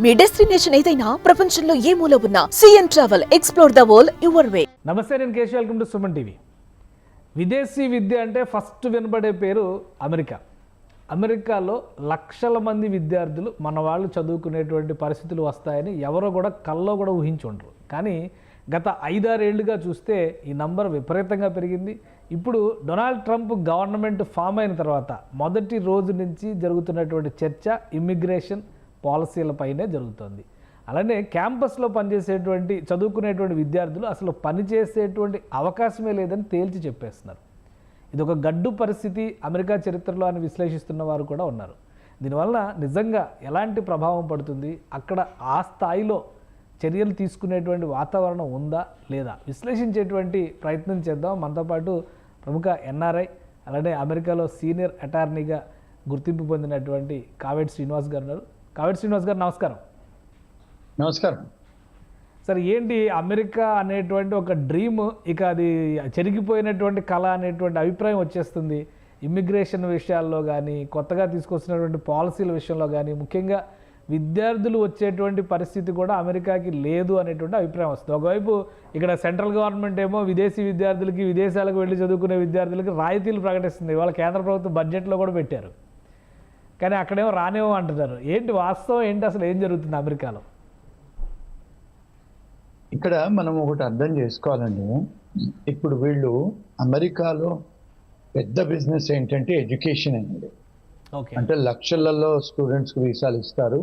మీ destination ఏదైనా ప్రపంచంలో ఏ మూల ఉన్నా CN travel explore the world your way. నమస్తే, నేను Keshav. Welcome to Suman TV. విదేశీ విద్య అంటే ఫస్ట్ వినబడే పేరు అమెరికా. అమెరికాలో లక్షల మంది విద్యార్థులు మన వాళ్ళు చదువుకునేటువంటి పరిస్థితులు వస్తాయని ఎవరో కూడా కల్లో కూడా ఊహించి ఉండరు. కానీ గత 5-6 ఏళ్లుగా చూస్తే ఈ నంబర్ విపరీతంగా పెరిగింది. ఇప్పుడు డొనాల్డ్ ట్రంప్ గవర్నమెంట్ ఫామ్ అయిన తర్వాత మొదటి రోజు నుంచి జరుగుతున్నటువంటి చర్చ ఇమ్మిగ్రేషన్ పాలసీలపైనే జరుగుతుంది. అలానే క్యాంపస్లో పనిచేసేటువంటి చదువుకునేటువంటి విద్యార్థులు అసలు పనిచేసేటువంటి అవకాశమే లేదని తేల్చి చెప్పేస్తున్నారు. ఇది ఒక గడ్డు పరిస్థితి అమెరికా చరిత్రలో అని విశ్లేషిస్తున్న వారు కూడా ఉన్నారు. దీనివల్ల నిజంగా ఎలాంటి ప్రభావం పడుతుంది, అక్కడ ఆ స్థాయిలో చర్యలు తీసుకునేటువంటి వాతావరణం ఉందా లేదా విశ్లేషించేటువంటి ప్రయత్నం చేద్దాం. మనతో పాటు ప్రముఖ ఎన్ఆర్ఐ అలానే అమెరికాలో సీనియర్ అటార్నీగా గుర్తింపు పొందినటువంటి కావేటి శ్రీనివాస్ గారు ఉన్నారు. కావేటి శ్రీనివాస్ గారు నమస్కారం. నమస్కారం సార్. ఏంటి అమెరికా అనేటువంటి ఒక డ్రీమ్ ఇక అది చెరిగిపోయినటువంటి కళ అనేటువంటి అభిప్రాయం వచ్చేస్తుంది. ఇమ్మిగ్రేషన్ విషయాల్లో కానీ కొత్తగా తీసుకొచ్చినటువంటి పాలసీల విషయంలో కానీ ముఖ్యంగా విద్యార్థులు వచ్చేటువంటి పరిస్థితి కూడా అమెరికాకి లేదు అనేటువంటి అభిప్రాయం వస్తుంది. ఒకవైపు ఇక్కడ సెంట్రల్ గవర్నమెంట్ ఏమో విదేశీ విద్యార్థులకి విదేశాలకు వెళ్ళి చదువుకునే విద్యార్థులకి రాయితీలు ప్రకటిస్తుంది. ఇవాళ కేంద్ర ప్రభుత్వం బడ్జెట్లో కూడా పెట్టారు. కానీ అక్కడేమో రానేమో అంటున్నారు. ఏంటి వాస్తవం ఏంటి, అసలు ఏం జరుగుతుంది అమెరికాలో? ఇక్కడ మనం ఒకటి అర్థం చేసుకోవాలండి. ఇప్పుడు వీళ్ళు అమెరికాలో పెద్ద బిజినెస్ ఏంటంటే ఎడ్యుకేషన్ అనేది. అంటే లక్షలలో స్టూడెంట్స్కి వీసాలు ఇస్తారు,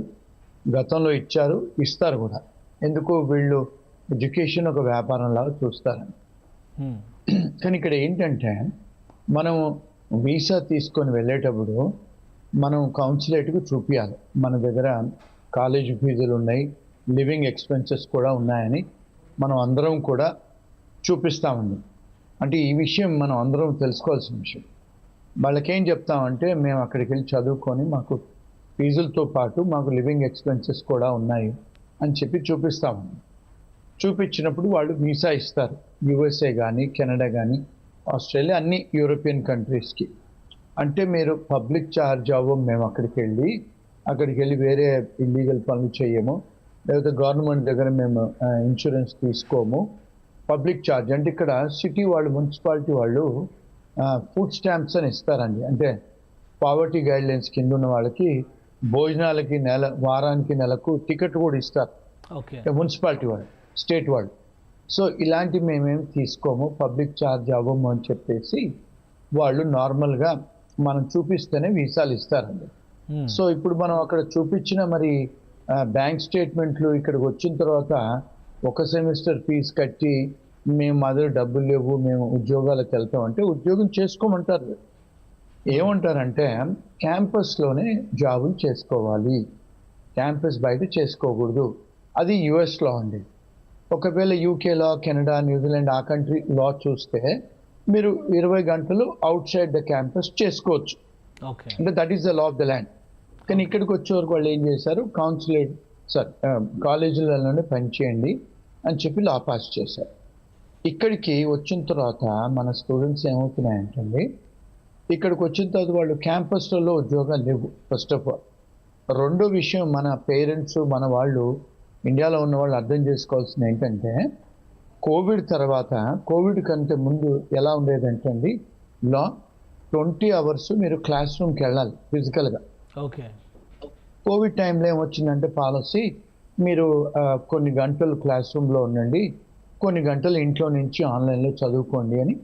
గతంలో ఇచ్చారు, ఇస్తారు కూడా. ఎందుకు వీళ్ళు ఎడ్యుకేషన్ ఒక వ్యాపారంలాగా చూస్తారని. కానీ ఇక్కడ ఏంటంటే మనం వీసా తీసుకొని వెళ్ళేటప్పుడు మనం కౌన్సిలేట్కి చూపించాలి మన దగ్గర కాలేజీ ఫీజులు ఉన్నాయి, లివింగ్ ఎక్స్పెన్సెస్ కూడా ఉన్నాయని మనం అందరం కూడా చూపిస్తామండి. అంటే ఈ విషయం మనం అందరం తెలుసుకోవాల్సిన విషయం. వాళ్ళకేం చెప్తామంటే మేము అక్కడికి వెళ్ళి చదువుకొని మాకు ఫీజులతో పాటు మాకు లివింగ్ ఎక్స్పెన్సెస్ కూడా ఉన్నాయి అని చెప్పి చూపిస్తామండి. చూపించినప్పుడు వాళ్ళు వీసా ఇస్తారు. యూఎస్ఏ కానీ కెనడా కానీ ఆస్ట్రేలియా అన్ని యూరోపియన్ కంట్రీస్కి. అంటే మీరు పబ్లిక్ ఛార్జ్ అవ్వం, మేము అక్కడికి వెళ్ళి వేరే ఇల్లీగల్ పనులు చేయము, లేకపోతే గవర్నమెంట్ దగ్గర మేము ఇన్సూరెన్స్ తీసుకోము. పబ్లిక్ ఛార్జ్ అంటే ఇక్కడ సిటీ వాళ్ళు మున్సిపాలిటీ వాళ్ళు ఫుడ్ స్టాంప్స్ అని ఇస్తారండి. అంటే పావర్టీ గైడ్లైన్స్ కింద ఉన్న వాళ్ళకి భోజనాలకి వారానికి నెలకు టికెట్ కూడా ఇస్తారు మున్సిపాలిటీ వాళ్ళు, స్టేట్ వాళ్ళు. సో ఇలాంటివి మేమేమి తీసుకోము, పబ్లిక్ ఛార్జ్ అవ్వము అని చెప్పేసి వాళ్ళు నార్మల్గా మనం చూపిస్తేనే వీసాలు ఇస్తారండి. సో ఇప్పుడు మనం అక్కడ చూపించిన మరి బ్యాంక్ స్టేట్మెంట్లు ఇక్కడికి వచ్చిన తర్వాత ఒక సెమిస్టర్ ఫీజు కట్టి మేము మా దగ్గర డబ్బులు లేవు, మేము ఉద్యోగాలకు వెళ్తామంటే ఉద్యోగం చేసుకోమంటారు. ఏమంటారంటే క్యాంపస్లోనే జాబులు చేసుకోవాలి, క్యాంపస్ బయట చేసుకోకూడదు. అది యుఎస్లో అండి. ఒకవేళ యూకేలో, కెనడా, న్యూజిలాండ్ ఆ కంట్రీ లా చూస్తే మీరు 20 గంటలు అవుట్ సైడ్ ద క్యాంపస్ చేసుకోవచ్చు. అంటే that is the law of the land. కానీ ఇక్కడికి వచ్చేవరకు వాళ్ళు ఏం చేశారు, కాలేజీలలోనే పనిచేయండి అని చెప్పి లా పాస్ చేశారు. ఇక్కడికి వచ్చిన తర్వాత మన స్టూడెంట్స్ ఏమవుతున్నాయంటే ఇక్కడికి వచ్చిన తర్వాత వాళ్ళు క్యాంపస్లలో ఉద్యోగాలు లేవు ఫస్ట్ ఆఫ్ ఆల్. రెండో విషయం, మన పేరెంట్స్ మన వాళ్ళు ఇండియాలో ఉన్న వాళ్ళు అర్థం చేసుకోవాల్సింది ఏంటంటే కోవిడ్ తర్వాత, కోవిడ్ కంటే ముందు ఎలా ఉండేదంటే అండి లా 20 hours మీరు క్లాస్ రూమ్కి వెళ్ళాలి ఫిజికల్గా. కోవిడ్ టైంలో ఏమొచ్చిందంటే పాలసీ, మీరు కొన్ని గంటలు క్లాస్ రూమ్లో ఉండండి, కొన్ని గంటలు ఇంట్లో నుంచి ఆన్లైన్లో చదువుకోండి అని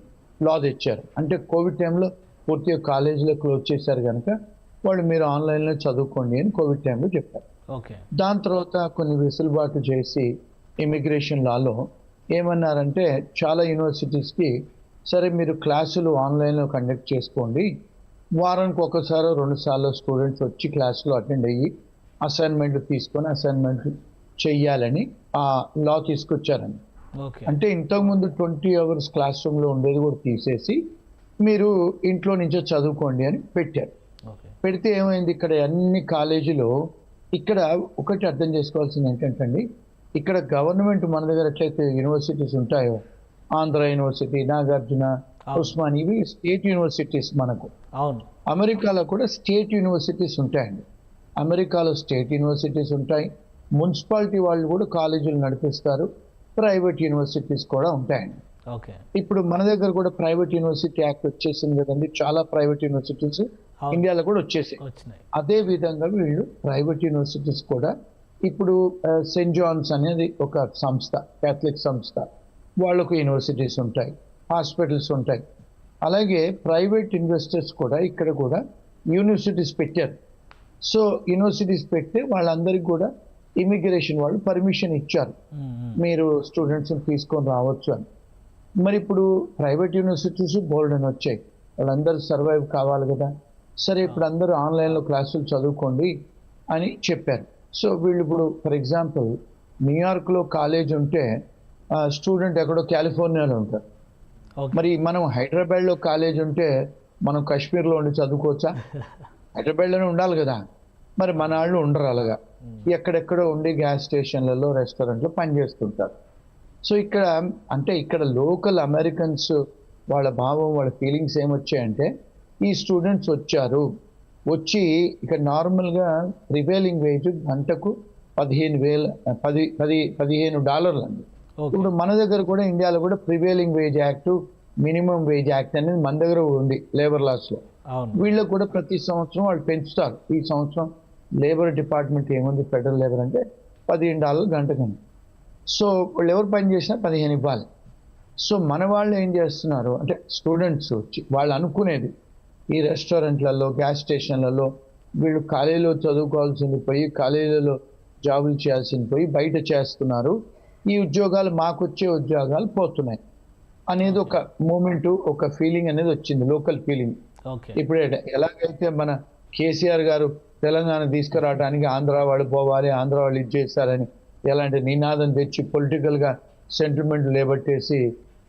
లా తెచ్చారు. అంటే కోవిడ్ టైంలో పూర్తిగా కాలేజీలో క్లోజ్ చేశారు కనుక వాళ్ళు మీరు ఆన్లైన్లో చదువుకోండి అని కోవిడ్ టైంలో చెప్పారు. దాని తర్వాత కొన్ని వెసులుబాటు చేసి ఇమిగ్రేషన్ లాలో ఏమన్నారంటే చాలా యూనివర్సిటీస్కి సరే మీరు క్లాసులు ఆన్లైన్లో కండక్ట్ చేసుకోండి, వారానికి ఒకసారి 2 సార్లు స్టూడెంట్స్ వచ్చి క్లాసులో అటెండ్ అయ్యి అసైన్మెంట్లు తీసుకొని అసైన్మెంట్లు చెయ్యాలని ఆ లా తీసుకొచ్చారండి. అంటే ఇంతకుముందు 20 hours క్లాస్ రూమ్లో ఉండేది కూడా తీసేసి మీరు ఇంట్లో నుంచో చదువుకోండి అని పెట్టారు. పెడితే ఏమైంది, ఇక్కడ అన్ని కాలేజీలో ఇక్కడ ఒకటి అర్థం చేసుకోవాల్సింది ఏంటంటే అండి, ఇక్కడ గవర్నమెంట్ మన దగ్గర ఎట్లయితే యూనివర్సిటీస్ ఉంటాయో, ఆంధ్ర యూనివర్సిటీ, నాగార్జున, ఉస్మాన్, ఇవి స్టేట్ యూనివర్సిటీస్ మనకు. అమెరికాలో కూడా స్టేట్ యూనివర్సిటీస్ ఉంటాయండి. అమెరికాలో స్టేట్ యూనివర్సిటీస్ ఉంటాయి, మున్సిపాలిటీ వాళ్ళు కూడా కాలేజీలు నడిపిస్తారు, ప్రైవేట్ యూనివర్సిటీస్ కూడా ఉంటాయండి. ఓకే. ఇప్పుడు మన దగ్గర కూడా ప్రైవేట్ యూనివర్సిటీ యాక్ట్ వచ్చేసింది కదండి, చాలా ప్రైవేట్ యూనివర్సిటీస్ ఇండియాలో కూడా వచ్చేసాయి. అదే విధంగా వీళ్ళు ప్రైవేట్ యూనివర్సిటీస్ కూడా ఇప్పుడు సెయింట్ జాన్స్ అనేది ఒక సంస్థ, క్యాథలిక్ సంస్థ, వాళ్ళకు యూనివర్సిటీస్ ఉంటాయి, హాస్పిటల్స్ ఉంటాయి. అలాగే ప్రైవేట్ ఇన్వెస్టర్స్ కూడా ఇక్కడ కూడా యూనివర్సిటీస్ పెట్టారు. సో యూనివర్సిటీస్ పెడితే వాళ్ళందరికీ కూడా ఇమిగ్రేషన్ వాళ్ళు పర్మిషన్ ఇచ్చారు, మీరు స్టూడెంట్స్ని తీసుకొని రావచ్చు అని. మరి ఇప్పుడు ప్రైవేట్ యూనివర్సిటీస్ బోల్డ్ అని వచ్చాయి, వాళ్ళందరూ సర్వైవ్ కావాలి కదా. సరే ఇప్పుడు అందరూ ఆన్లైన్లో క్లాసులు చదువుకోండి అని చెప్పారు. సో వీళ్ళు ఇప్పుడు ఫర్ ఎగ్జాంపుల్ న్యూయార్క్లో కాలేజ్ ఉంటే స్టూడెంట్ ఎక్కడో కాలిఫోర్నియాలో ఉంటారు. మరి మనం హైదరాబాద్లో కాలేజ్ ఉంటే మనం కాశ్మీర్లో ఉండి చదువుకోవచ్చా? హైదరాబాద్లోనే ఉండాలి కదా. మరి మన వాళ్ళు ఉండరు అలాగా, ఎక్కడెక్కడో ఉండి గ్యాస్ స్టేషన్లలో రెస్టారెంట్లో పనిచేస్తుంటారు. సో ఇక్కడ అంటే ఇక్కడ లోకల్ అమెరికన్స్ వాళ్ళ భావం, వాళ్ళ ఫీలింగ్స్ ఏమొచ్చాయంటే ఈ స్టూడెంట్స్ వచ్చారు, వచ్చి ఇక్కడ నార్మల్గా ప్రివేలింగ్ వేజ్ గంటకు $15,000 అండి. ఇప్పుడు మన దగ్గర కూడా ఇండియాలో కూడా prevailing wage act, minimum wage act అనేది మన దగ్గర ఉంది లేబర్ లాస్లో. వీళ్ళకు కూడా ప్రతి సంవత్సరం వాళ్ళు పెంచుతారు. ఈ సంవత్సరం లేబర్ డిపార్ట్మెంట్ ఏముంది, ఫెడరల్ లేబర్ అంటే $15 గంటకండి. సో వాళ్ళు ఎవరు పని చేసినా 15 ఇవ్వాలి. సో మన వాళ్ళు ఏం చేస్తున్నారు అంటే స్టూడెంట్స్ వచ్చి వాళ్ళు అనుకునేది ఈ రెస్టారెంట్లలో, గ్యాస్ స్టేషన్లలో వీళ్ళు కాలేజీలో చదువుకోవాల్సింది పోయి కాలేజీలలో జాబులు చేయాల్సింది పోయి బయట చేస్తున్నారు, ఈ ఉద్యోగాలు మాకు వచ్చే ఉద్యోగాలు పోతున్నాయి అనేది ఒక మూమెంటు, ఒక ఫీలింగ్ అనేది వచ్చింది, లోకల్ ఫీలింగ్. ఇప్పుడు ఎలాగైతే మన కేసీఆర్ గారు తెలంగాణ తీసుకురావడానికి ఆంధ్ర వాళ్ళు పోవాలి, ఆంధ్ర వాళ్ళు ఇది చేస్తారని ఎలాంటి నినాదం తెచ్చి పొలిటికల్గా సెంటిమెంట్ లేబట్టేసి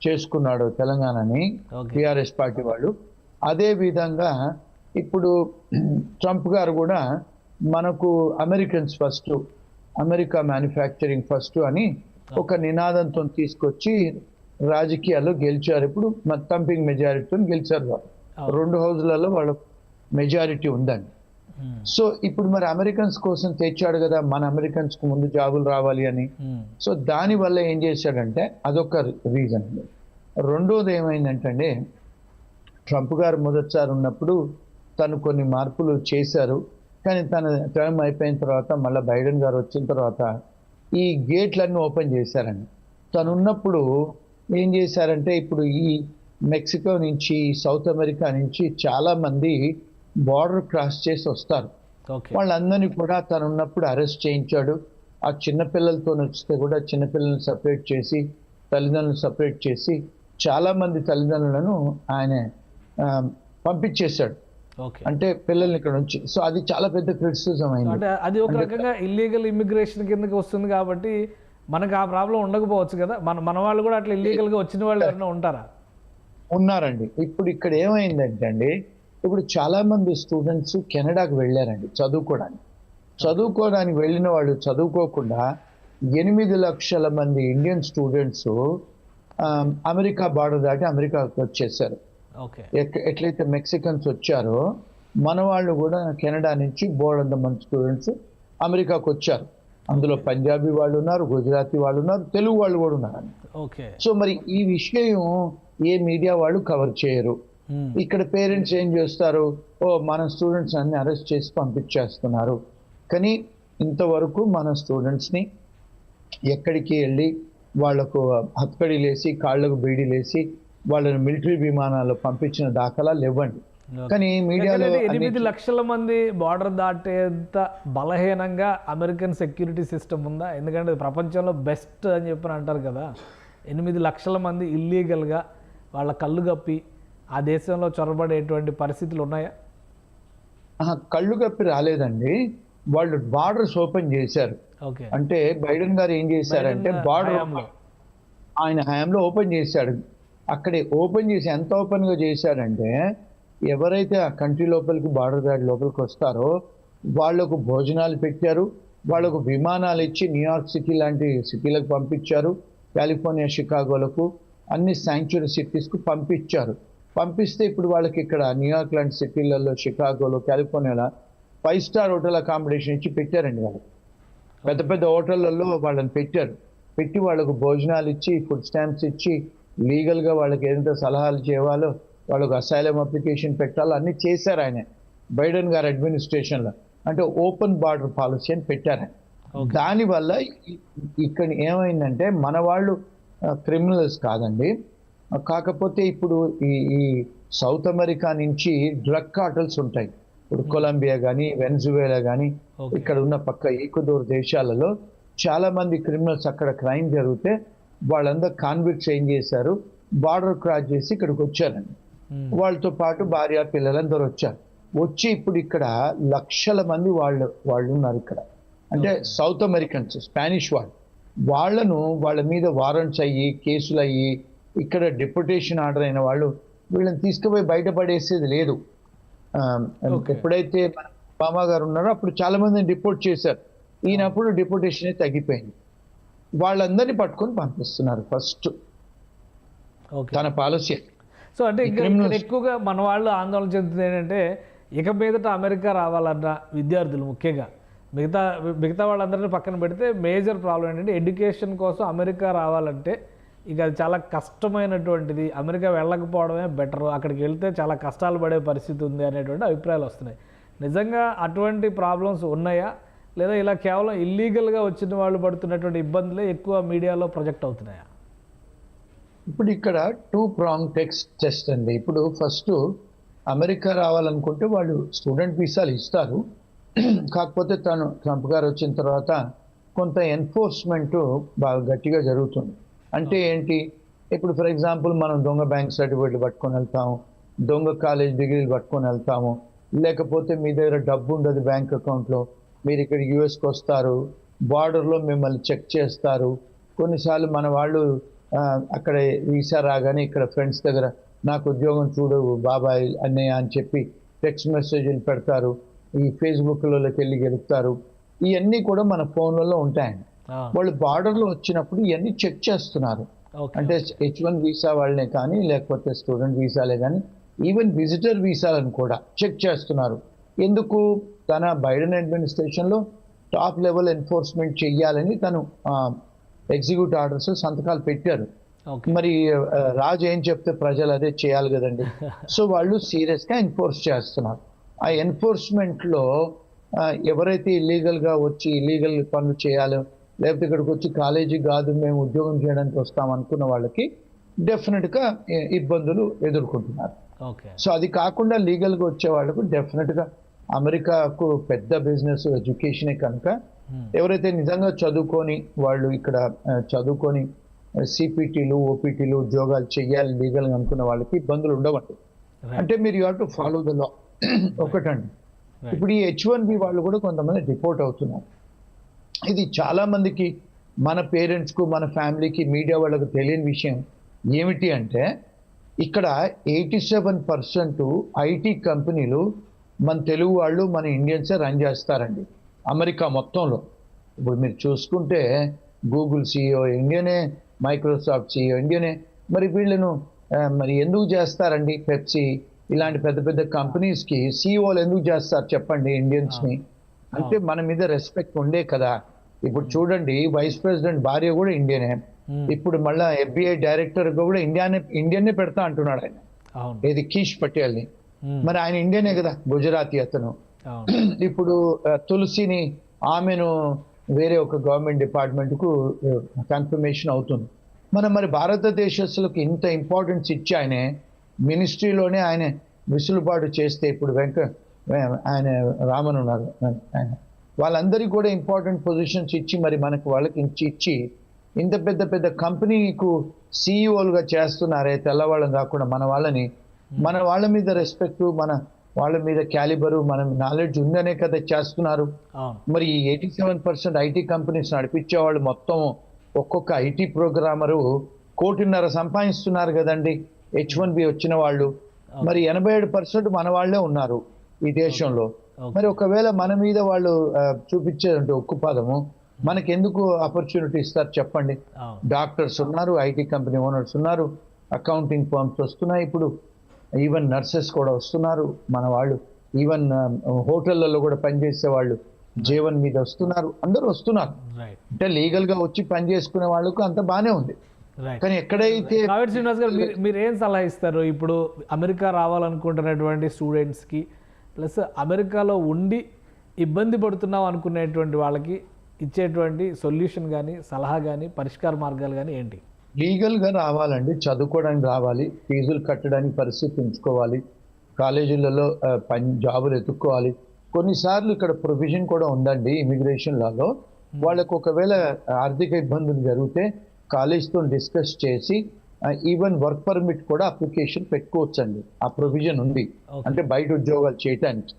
చేసుకున్నాడు తెలంగాణని టీఆర్ఎస్ పార్టీ వాళ్ళు, అదే విధంగా ఇప్పుడు ట్రంప్ గారు కూడా మనకు Americans first, America manufacturing first అని ఒక నినాదంతో తీసుకొచ్చి రాజకీయాల్లో గెలిచారు. ఇప్పుడు థంపింగ్ మెజారిటీతో గెలిచారు వాళ్ళు, 2 హౌజులలో వాళ్ళ మెజారిటీ ఉందండి. సో ఇప్పుడు మరి అమెరికన్స్ కోసం తెచ్చాడు కదా, మన అమెరికన్స్కు ముందు జాబులు రావాలి అని. సో దానివల్ల ఏం చేశాడంటే అదొక రీజన్. రెండోది ఏమైందంటే ట్రంప్ గారు మొదటిసారి ఉన్నప్పుడు తను కొన్ని మార్పులు చేశారు, కానీ తన టర్మ్ అయిపోయిన తర్వాత మళ్ళీ బైడెన్ గారు వచ్చిన తర్వాత ఈ గేట్లన్నీ ఓపెన్ చేశారండి. తను ఉన్నప్పుడు ఏం చేశారంటే ఇప్పుడు ఈ మెక్సికో నుంచి, సౌత్ అమెరికా నుంచి చాలామంది బార్డర్ క్రాస్ చేసి వస్తారు. వాళ్ళందరినీ కూడా తను ఉన్నప్పుడు అరెస్ట్ చేయించాడు. ఆ చిన్నపిల్లలతో వస్తే కూడా చిన్నపిల్లల్ని సపరేట్ చేసి, తల్లిదండ్రులను సపరేట్ చేసి చాలామంది తల్లిదండ్రులను ఆయన పంపించేశాడు, అంటే పిల్లల్ని ఇక్కడ నుంచి. సో అది చాలా పెద్ద క్రిటిసిజం అయింది. అంటే అది ఒక రకంగా ఇల్లీగల్ ఇమిగ్రేషన్ కిందకి వస్తుంది కాబట్టి మనకు ఆ ప్రాబ్లం ఉండకపోవచ్చు కదా. మన వాళ్ళు కూడా అట్లా ఇల్లీగల్గా వచ్చిన వాళ్ళు ఎవరైనా ఉంటారా? ఉన్నారండి. ఇప్పుడు ఇక్కడ ఏమైందంటే అండి, ఇప్పుడు చాలామంది స్టూడెంట్స్ కెనడాకు వెళ్ళారండి చదువుకోవడానికి వెళ్ళిన వాళ్ళు చదువుకోకుండా 8 లక్షల మంది ఇండియన్ స్టూడెంట్స్ అమెరికా బార్డర్ దాటి అమెరికాకు వచ్చేసారు. ఎట్లయితే మెక్సికన్స్ వచ్చారో మన వాళ్ళు కూడా కెనడా నుంచి బోర్డంత మంది స్టూడెంట్స్ అమెరికాకు వచ్చారు. అందులో పంజాబీ వాళ్ళు ఉన్నారు, గుజరాతీ వాళ్ళు ఉన్నారు, తెలుగు వాళ్ళు కూడా ఉన్నారు. సో మరి ఈ విషయం ఏ మీడియా వాళ్ళు కవర్ చేయరు. ఇక్కడ పేరెంట్స్ ఏం చేస్తారు, మన స్టూడెంట్స్ అన్ని అరెస్ట్ చేసి పంపించేస్తున్నారు. కానీ ఇంతవరకు మన స్టూడెంట్స్ని ఎక్కడికి వెళ్ళి వాళ్లకు హత్కడీలేసి కాళ్లకు బీడీలేసి వాళ్ళని మిలిటరీ విమానాల్లో పంపించిన దాఖలాలు ఇవ్వండి. కానీ మీడియాలో 8 లక్షల మంది బార్డర్ దాటేంత బలహీనంగా అమెరికన్ సెక్యూరిటీ సిస్టమ్ ఉందా? ఎందుకంటే ప్రపంచంలో బెస్ట్ అని చెప్పని అంటారు కదా. 8 లక్షల మంది ఇల్లీగల్గా వాళ్ళ కళ్ళు కప్పి ఆ దేశంలో చొరబడేటువంటి పరిస్థితులు ఉన్నాయా? కళ్ళు కప్పి రాలేదండి, వాళ్ళు బార్డర్స్ ఓపెన్ చేశారు. అంటే బైడెన్ గారు ఏం చేశారంటే బార్డర్ ఆయన హయాంలో ఓపెన్ చేశాడు. అక్కడే ఓపెన్ చేసి ఎంత ఓపెన్గా చేశాడంటే ఎవరైతే ఆ కంట్రీ లోపలికి బార్డర్ దాటి లోపలికి వస్తారో వాళ్లకు భోజనాలు పెట్టారు, వాళ్లకు విమానాలు ఇచ్చి న్యూయార్క్ సిటీ లాంటి సిటీలకు పంపించారు, కాలిఫోర్నియా షికాగోలకు అన్ని శాంక్చురీ సిటీస్కు పంపించారు. పంపిస్తే ఇప్పుడు వాళ్ళకి ఇక్కడ న్యూయార్క్ లాంటి సిటీలలో, షికాగోలో, కాలిఫోర్నియాలో 5 స్టార్ హోటల్ అకామిడేషన్ ఇచ్చి పెట్టారండి వాళ్ళకి. పెద్ద పెద్ద హోటళ్లలో వాళ్ళని పెట్టి వాళ్ళకు భోజనాలు ఇచ్చి ఫుడ్ స్టాంప్స్ ఇచ్చి లీగల్గా వాళ్ళకి ఎంత సలహాలు చేయాలో వాళ్ళకు అసైలం అప్లికేషన్ పెట్టాలో అన్నీ చేశారు ఆయన బైడెన్ గారి అడ్మినిస్ట్రేషన్లో. అంటే ఓపెన్ బార్డర్ పాలసీ అని పెట్టారు. దానివల్ల ఇక్కడ ఏమైందంటే మన వాళ్ళు క్రిమినల్స్ కాదండి, కాకపోతే ఇప్పుడు ఈ సౌత్ అమెరికా నుంచి డ్రగ్ కార్టల్స్ ఉంటాయి. ఇప్పుడు కొలంబియా కానీ వెనజువేలా కానీ ఇక్కడ ఉన్న పక్క ఈక్వెడోర్ దేశాలలో చాలా మంది క్రిమినల్స్ అక్కడ క్రైమ్ జరిగితే వాళ్ళందరూ కాన్విక్ట్స్ ఏం చేశారు, బార్డర్ క్రాస్ చేసి ఇక్కడికి వచ్చారండి. వాళ్ళతో పాటు భార్య పిల్లలందరూ వచ్చి ఇప్పుడు ఇక్కడ లక్షల మంది వాళ్ళు ఉన్నారు ఇక్కడ. అంటే సౌత్ అమెరికన్స్, స్పానిష్ వాళ్ళ మీద వారెంట్స్ అయ్యి కేసులు అయ్యి ఇక్కడ డిప్యూటేషన్ ఆర్డర్ అయిన వాళ్ళు వీళ్ళని తీసుకుపోయి బయటపడేసేది లేదు. ఎప్పుడైతే ఒబామా గారు ఉన్నారో అప్పుడు చాలా మందిని డిపోర్ట్ చేశారు. ఈయనప్పుడు డిపోర్టేషన్ తగ్గిపోయింది. వాళ్ళందరినీ పట్టుకొని పంపిస్తున్నారు ఫస్ట్ తన పాలసీ. సో అంటే ఇక్కడ ఎక్కువగా మన వాళ్ళు ఆందోళన చెందుతుంది ఏంటంటే ఇక మీదట అమెరికా రావాలన్న విద్యార్థులు ముఖ్యంగా, మిగతా వాళ్ళందరినీ పక్కన పెడితే మేజర్ ప్రాబ్లం ఏంటంటే ఎడ్యుకేషన్ కోసం అమెరికా రావాలంటే ఇక అది చాలా కష్టమైనటువంటిది, అమెరికా వెళ్ళకపోవడమే బెటర్, అక్కడికి వెళ్తే చాలా కష్టాలు పడే పరిస్థితి ఉంది అనేటువంటి అభిప్రాయాలు వస్తున్నాయి. నిజంగా అటువంటి ప్రాబ్లమ్స్ ఉన్నాయా, లేదా ఇలా కేవలం ఇల్లీగల్గా వచ్చిన వాళ్ళు పడుతున్నటువంటి ఇబ్బందులే ఎక్కువ మీడియాలో ప్రొజెక్ట్ అవుతున్నాయా? ఇప్పుడు ఇక్కడ 2 prong టెస్ట్ అండి. ఇప్పుడు ఫస్ట్ అమెరికా రావాలనుకుంటే వాళ్ళు స్టూడెంట్ వీసాలు ఇస్తారు. కాకపోతే ట్రంప్ గారు వచ్చిన తర్వాత కొంత ఎన్ఫోర్స్మెంట్ బాగా గట్టిగా జరుగుతుంది. అంటే ఏంటి, ఇప్పుడు ఫర్ ఎగ్జాంపుల్ మనం దొంగ బ్యాంక్ సర్టిఫికేట్లు పట్టుకొని వెళ్తాము, దొంగ కాలేజ్ డిగ్రీలు పట్టుకొని వెళ్తాము, లేకపోతే మీ దగ్గర డబ్బు ఉండదు బ్యాంక్ అకౌంట్లో, మీరు ఇక్కడ యూఎస్కి వస్తారు, బార్డర్లో మిమ్మల్ని చెక్ చేస్తారు. కొన్నిసార్లు మన వాళ్ళు అక్కడ వీసా రాగానే ఇక్కడ ఫ్రెండ్స్ దగ్గర నాకు ఉద్యోగం చూడు బాబాయ్ అన్నయ్య అని చెప్పి టెక్స్ట్ మెసేజ్లు పెడతారు, ఈ ఫేస్బుక్లలోకి వెళ్ళి గెలుపుతారు. ఇవన్నీ కూడా మన ఫోన్లలో ఉంటాయండి. వాళ్ళు బార్డర్లో వచ్చినప్పుడు ఇవన్నీ చెక్ చేస్తున్నారు. అంటే H1 వీసా వాళ్ళనే కానీ లేకపోతే స్టూడెంట్ వీసాలే కానీ ఈవెన్ విజిటర్ వీసాలను కూడా చెక్ చేస్తున్నారు. ఎందుకు, తన బైడెన్ అడ్మినిస్ట్రేషన్లో టాప్ లెవెల్ ఎన్ఫోర్స్మెంట్ చెయ్యాలని తను ఎగ్జిక్యూటివ్ ఆర్డర్స్ సంతకాలు పెట్టారు. మరి రాజు ఏం చెప్తే ప్రజలు అదే చేయాలి కదండి. సో వాళ్ళు సీరియస్గా ఎన్ఫోర్స్ చేస్తున్నారు. ఆ ఎన్ఫోర్స్మెంట్లో ఎవరైతే ఇల్లీగల్గా వచ్చి ఇల్లీగల్ పనులు చేయాలో, లేకపోతే ఇక్కడికి వచ్చి కాలేజీ కాదు మేము ఉద్యోగం చేయడానికి వస్తాం అనుకున్న వాళ్ళకి డెఫినెట్గా ఇబ్బందులు ఎదుర్కొంటున్నారు. సో అది కాకుండా లీగల్గా వచ్చే వాళ్ళకు డెఫినెట్గా అమెరికాకు పెద్ద బిజినెస్ ఎడ్యుకేషనే కనుక ఎవరైతే నిజంగా చదువుకొని వాళ్ళు ఇక్కడ చదువుకొని సిపిటీలు ఓపీటీలు ఉద్యోగాలు చెయ్యాలి లీగల్గా అనుకున్న వాళ్ళకి ఇబ్బందులు ఉండవండి. అంటే మీరు you have to follow the law ఒకటండి. ఇప్పుడు ఈ H1B వాళ్ళు కూడా కొంతమంది డిపోర్ట్ అవుతున్నారు. ఇది చాలా మందికి, మన పేరెంట్స్కు మన ఫ్యామిలీకి మీడియా వాళ్ళకు తెలియని విషయం ఏమిటి అంటే ఇక్కడ 87% ఐటీ కంపెనీలు మన తెలుగు వాళ్ళు మన ఇండియన్సే రన్ చేస్తారండి అమెరికా మొత్తంలో. ఇప్పుడు మీరు చూసుకుంటే గూగుల్ CEO ఇండియనే, మైక్రోసాఫ్ట్ CEO ఇండియనే. మరి వీళ్ళను మరి ఎందుకు చేస్తారండి? పెప్సీ ఇలాంటి పెద్ద పెద్ద కంపెనీస్కి CEOలు ఎందుకు చేస్తారు చెప్పండి ఇండియన్స్ని? అంటే మన మీద రెస్పెక్ట్ ఉండే కదా. ఇప్పుడు చూడండి వైస్ ప్రెసిడెంట్ భార్య కూడా ఇండియనే. ఇప్పుడు మళ్ళీ FBI డైరెక్టర్గా కూడా ఇండియన్నే పెడతా అంటున్నాడు ఆయన, ఏది కీష్ పటేల్ని. మరి ఆయన ఇండియనే కదా, గుజరాతీ అతను. ఇప్పుడు తులసిని ఆమెను వేరే ఒక గవర్నమెంట్ డిపార్ట్మెంట్కు కన్ఫర్మేషన్ అవుతుంది. మరి భారతదేశస్తులకు ఇంత ఇంపార్టెన్స్ ఇచ్చి ఆయన మినిస్ట్రీలోనే ఆయన విసులుబాటు చేస్తే, ఇప్పుడు ఆయన రామన్ ఉన్నారు, ఆయన వాళ్ళందరికీ కూడా ఇంపార్టెంట్ పొజిషన్స్ ఇచ్చి మరి మనకు వాళ్ళకి ఇచ్చి ఇంత పెద్ద పెద్ద కంపెనీకు CEOలుగా చేస్తున్నారే తెల్లవాళ్ళని కాకుండా మన వాళ్ళని, మన వాళ్ళ మీద రెస్పెక్ట్, మన వాళ్ళ మీద క్యాలిబరు, మన నాలెడ్జ్ ఉందనే కదా చేస్తున్నారు. మరి 87% ఐటీ కంపెనీస్ నడిపించే వాళ్ళు మొత్తం ఒక్కొక్క ఐటీ ప్రోగ్రామరు 1.5 కోటి సంపాదిస్తున్నారు కదండి H1B వచ్చిన వాళ్ళు. మరి 87% మన వాళ్ళే ఉన్నారు ఈ దేశంలో. మరి ఒకవేళ మన మీద వాళ్ళు చూపించేదంటే ఉక్కు పాదము, మనకెందుకు ఆపర్చునిటీ ఇస్తారు చెప్పండి? డాక్టర్స్ ఉన్నారు, ఐటీ కంపెనీ ఓనర్స్ ఉన్నారు, అకౌంటింగ్ ఫర్మ్స్ వస్తున్నాయి, ఇప్పుడు ఈవెన్ నర్సెస్ కూడా వస్తున్నారు మన వాళ్ళు, ఈవెన్ హోటళ్లలో కూడా పనిచేసే వాళ్ళు J1 మీద వస్తున్నారు, అందరూ వస్తున్నారు. రైట్ అంటే లీగల్ గా వచ్చి పని చేసుకునే వాళ్ళకు అంత బానే ఉంది. రైట్. కానీ ఎక్కడైతే కావేటి శ్రీనివాస్ గారు మీరు ఏం సలహా ఇస్తారు ఇప్పుడు అమెరికా రావాలనుకుంటున్నటువంటి స్టూడెంట్స్కి, ప్లస్ అమెరికాలో ఉండి ఇబ్బంది పడుతున్నాం అనుకునేటువంటి వాళ్ళకి ఇచ్చేటువంటి సొల్యూషన్ కానీ, సలహా కానీ, పరిష్కార మార్గాలు కానీ ఏంటి? లీగల్ గా రావాలండి, చదువుకోవడానికి రావాలి, ఫీజులు కట్టడానికి పరిస్థితి ఉంచుకోవాలి, కాలేజీలలో జాబులు ఎత్తుక్కోవాలి. కొన్నిసార్లు ఇక్కడ ప్రొవిజన్ కూడా ఉందండి ఇమిగ్రేషన్ లాలో, వాళ్ళకు ఒకవేళ ఆర్థిక ఇబ్బందులు జరిగితే కాలేజ్తో డిస్కస్ చేసి ఈవెన్ వర్క్ పర్మిట్ కూడా అప్లికేషన్ పెట్టుకోవచ్చండి. ఆ ప్రొవిజన్ ఉంది, అంటే బయట ఉద్యోగాలు చేయటానికి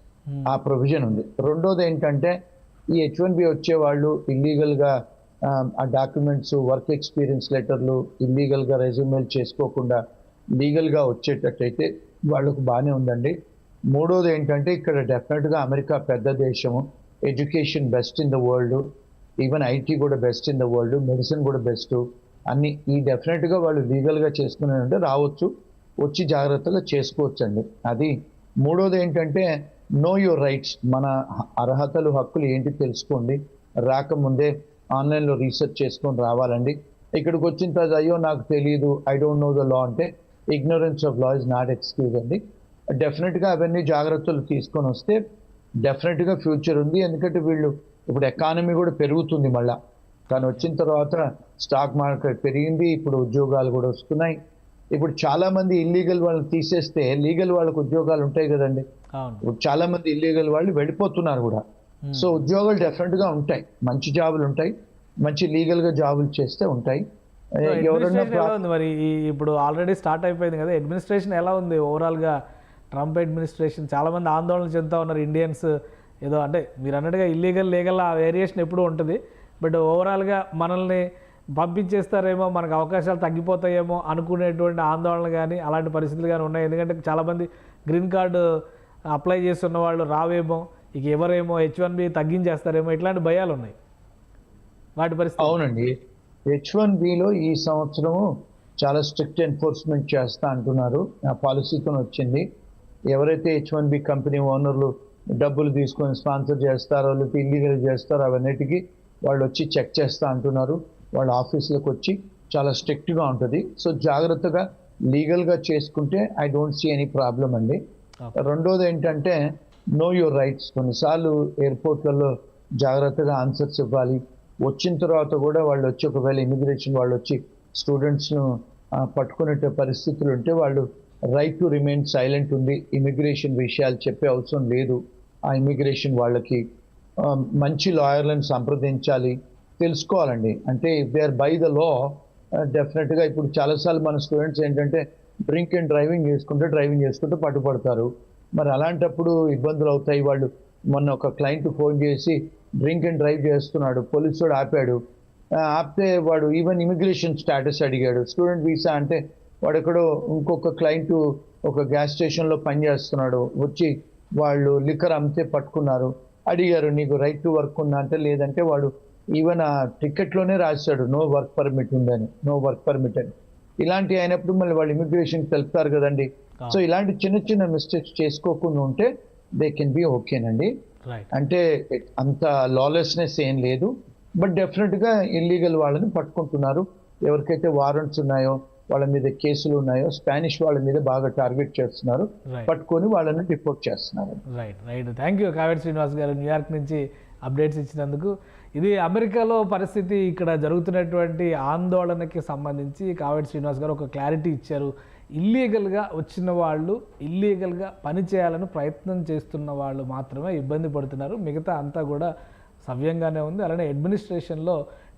ఆ ప్రొవిజన్ ఉంది. రెండోది ఏంటంటే ఈ H1B వచ్చే వాళ్ళు ఇల్లీగల్గా ఆ డాక్యుమెంట్స్, వర్క్ ఎక్స్పీరియన్స్ లెటర్లు ఇల్లీగల్గా రెజ్యూమేలు చేసుకోకుండా లీగల్గా వచ్చేటట్టయితే వాళ్ళకు బాగానే ఉందండి. మూడోది ఏంటంటే ఇక్కడ డెఫినెట్గా అమెరికా పెద్ద దేశము, education best in the world, even IT కూడా best in the world, medicine కూడా బెస్ట్, అన్ని ఈ డెఫినెట్గా వాళ్ళు లీగల్గా చేసుకునే ఉంటే రావచ్చు, వచ్చి జాగ్రత్తగా చేసుకోవచ్చు అండి. అది మూడోది ఏంటంటే నో యువర్ రైట్స్, మన అర్హతలు హక్కులు ఏంటి తెలుసుకోండి, రాకముందే ఆన్లైన్లో రీసెర్చ్ చేసుకొని రావాలండి. ఇక్కడికి వచ్చిన తర్వాత అయ్యో నాకు తెలియదు, I don't know the law అంటే ignorance of law is not excuse అండి. డెఫినెట్గా అవన్నీ జాగ్రత్తలు తీసుకొని వస్తే డెఫినెట్గా ఫ్యూచర్ ఉంది. ఎందుకంటే వీళ్ళు ఇప్పుడు ఎకానమీ కూడా పెరుగుతుంది మళ్ళా, కానీ వచ్చిన తర్వాత స్టాక్ మార్కెట్ పెరిగింది, ఇప్పుడు ఉద్యోగాలు కూడా వస్తున్నాయి. ఇప్పుడు చాలా మంది ఇల్లీగల్ వాళ్ళని తీసేస్తే లీగల్ వాళ్ళకు ఉద్యోగాలు ఉంటాయి కదండి. ఇప్పుడు చాలా మంది ఇల్లీగల్ వాళ్ళు వెళ్ళిపోతున్నారు కూడా. సో ఉద్యోగాలు డెఫినెట్గా ఉంటాయి, మంచి జాబులు ఉంటాయి, మంచి లీగల్గా జాబులు చేస్తే ఉంటాయి. ఎవరన్నా మరి ఇప్పుడు ఆల్రెడీ స్టార్ట్ అయిపోయింది కదా, అడ్మినిస్ట్రేషన్ ఎలా ఉంది ఓవరాల్గా? ట్రంప్ అడ్మినిస్ట్రేషన్ చాలా మంది ఆందోళన చెందుతూ ఉన్నారు ఇండియన్స్. ఏదో అంటే మీరు అన్నట్టుగా ఇల్లీగల్ లీగల్ ఆ వేరియేషన్ ఎప్పుడూ ఉంటుంది, బట్ ఓవరాల్గా మనల్ని పంపించేస్తారేమో, మనకు అవకాశాలు తగ్గిపోతాయేమో అనుకునేటువంటి ఆందోళన కానీ అలాంటి పరిస్థితులు కానీ ఉన్నాయి. ఎందుకంటే చాలామంది గ్రీన్ కార్డు అప్లై చేస్తున్న వాళ్ళు రావేమో, ఇక ఎవరేమో H1B తగ్గించేస్తారేమో, ఇట్లాంటి భయాలు ఉన్నాయి. వాటి పరిస్థితి అవునండి. H1Bలో ఈ సంవత్సరము చాలా స్ట్రిక్ట్ ఎన్ఫోర్స్మెంట్ చేస్తా అంటున్నారు, ఆ పాలసీతో వచ్చింది. ఎవరైతే H1B కంపెనీ ఓనర్లు డబ్బులు తీసుకొని స్పాన్సర్ చేస్తారో లేకపోతే ఇల్లీగల్ చేస్తారో అవన్నిటికీ వాళ్ళు వచ్చి చెక్ చేస్తా అంటున్నారు. వాళ్ళ ఆఫీసులకు వచ్చి చాలా స్ట్రిక్ట్గా ఉంటుంది. సో జాగ్రత్తగా లీగల్గా చేసుకుంటే I don't see any problem అండి. రెండోది ఏంటంటే నో యువర్ రైట్స్. కొన్నిసార్లు ఎయిర్పోర్ట్లలో జాగ్రత్తగా ఆన్సర్స్ ఇవ్వాలి. వచ్చిన తర్వాత కూడా వాళ్ళు వచ్చి ఒకవేళ ఇమిగ్రేషన్ వాళ్ళు వచ్చి స్టూడెంట్స్ను పట్టుకునే పరిస్థితులు ఉంటే వాళ్ళు రైట్ టు రిమైన్ సైలెంట్ ఉంది. ఇమిగ్రేషన్ విషయాలు చెప్పే అవసరం లేదు. ఆ ఇమిగ్రేషన్ వాళ్ళకి మంచి లాయర్లను సంప్రదించాలి, తెలుసుకోవాలండి. అంటే if they are by the law డెఫినెట్గా ఇప్పుడు చాలాసార్లు మన స్టూడెంట్స్ ఏంటంటే డ్రింక్ అండ్ డ్రైవింగ్ చేసుకుంటూ పట్టుపడతారు. మరి అలాంటప్పుడు ఇబ్బందులు అవుతాయి. వాళ్ళు మొన్న ఒక క్లయింట్ ఫోన్ చేసి డ్రింక్ అండ్ డ్రైవ్ చేస్తున్నాడు, పోలీసుడు ఆపాడు. ఆపితే వాడు ఈవెన్ ఇమిగ్రేషన్ స్టేటస్ అడిగాడు, స్టూడెంట్ వీసా అంటే వాడు ఎక్కడో ఇంకొక క్లయింట్ ఒక గ్యాస్ స్టేషన్లో పనిచేస్తున్నాడు, వచ్చి వాళ్ళు లిక్కర్ అమ్మితే పట్టుకున్నారు. అడిగారు నీకు రైట్ టు వర్క్ ఉందా అంటే లేదంటే వాడు ఈవెన్ ఆ టికెట్లోనే రాశాడు నో వర్క్ పర్మిట్ ఉందని, నో వర్క్ పర్మిట్ అని. ఇలాంటి అయినప్పుడు మళ్ళీ వాళ్ళు ఇమిగ్రేషన్ తెలుపుతారు కదండి. సో ఇలాంటి చిన్న చిన్న మిస్టేక్స్ చేసుకోకుండా ఉంటే దే కెన్ బి ఓకేనండి. అంటే అంత లాలెస్నెస్ ఏం లేదు, బట్ డెఫినెట్గా ఇల్లీగల్ వాళ్ళని పట్టుకుంటున్నారు. ఎవరికైతే వారెంట్స్ ఉన్నాయో వాళ్ళ మీద కేసులు ఉన్నాయో స్పానిష్ వాళ్ళ మీద బాగా టార్గెట్ చేస్తున్నారు, పట్టుకొని వాళ్ళని రిపోర్ట్ చేస్తున్నారు. Right. Thank you Kaveti Srinivas గారు న్యూయార్క్ నుంచి అప్డేట్స్ ఇచ్చినందుకు. ఇది అమెరికాలో పరిస్థితి, ఇక్కడ జరుగుతున్నటువంటి ఆందోళనకి సంబంధించి కావేటి శ్రీనివాస్ గారు ఒక క్లారిటీ ఇచ్చారు. ఇల్లీగల్గా వచ్చిన వాళ్ళు, ఇల్లీగల్గా పని చేయాలని ప్రయత్నం చేస్తున్న వాళ్ళు మాత్రమే ఇబ్బంది పడుతున్నారు, మిగతా అంతా కూడా సవ్యంగానే ఉంది. అలానే అడ్మినిస్ట్రేషన్లో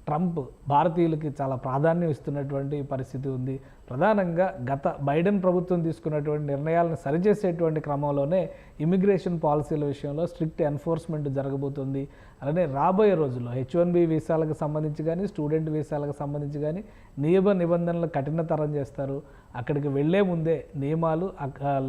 ట్రంప్ భారతీయులకి చాలా ప్రాధాన్యం ఇస్తున్నటువంటి పరిస్థితి ఉంది. ప్రధానంగా గత బైడెన్ ప్రభుత్వం తీసుకున్నటువంటి నిర్ణయాలను సరిచేసేటువంటి క్రమంలోనే ఇమిగ్రేషన్ పాలసీల విషయంలో స్ట్రిక్ట్ ఎన్ఫోర్స్మెంట్ జరగబోతుంది. అలానే రాబోయే రోజుల్లో H1B వీసాలకు సంబంధించి కానీ, స్టూడెంట్ వీసాలకు సంబంధించి కానీ నిబంధనలు కఠినతరం చేస్తారు. అక్కడికి వెళ్లే ముందే నియమాలు,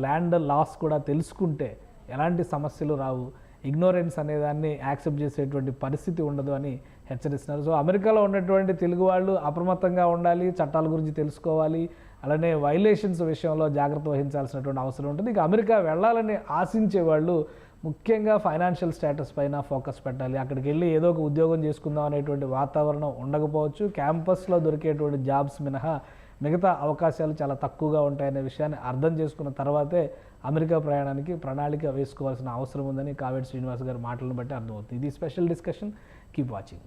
ల్యాండ్ లాస్ కూడా తెలుసుకుంటే ఎలాంటి సమస్యలు రావు, ఇగ్నోరెన్స్ అనేదాన్ని యాక్సెప్ట్ చేసేటువంటి పరిస్థితి ఉండదు అని హెచ్చరిస్తున్నారు. సో అమెరికాలో ఉన్నటువంటి తెలుగు వాళ్ళు అప్రమత్తంగా ఉండాలి, చట్టాల గురించి తెలుసుకోవాలి, అలానే వైలేషన్స్ విషయంలో జాగ్రత్త వహించాల్సినటువంటి అవసరం ఉంటుంది. ఇక అమెరికా వెళ్ళాలని ఆశించే వాళ్ళు ముఖ్యంగా ఫైనాన్షియల్ స్టేటస్ పైన ఫోకస్ పెట్టాలి. అక్కడికి వెళ్ళి ఏదో ఒక ఉద్యోగం చేసుకుందాం అనేటువంటి వాతావరణం ఉండకపోవచ్చు. క్యాంపస్లో దొరికేటువంటి జాబ్స్ మినహా మిగతా అవకాశాలు చాలా తక్కువగా ఉంటాయనే విషయాన్ని అర్థం చేసుకున్న తర్వాతే అమెరికా ప్రయాణానికి ప్రణాళిక వేసుకోవాల్సిన అవసరం ఉందని కావేటి శ్రీనివాస్ గారి మాటలను బట్టి అర్థమవుతుంది. ఇది స్పెషల్ డిస్కషన్. Keep watching.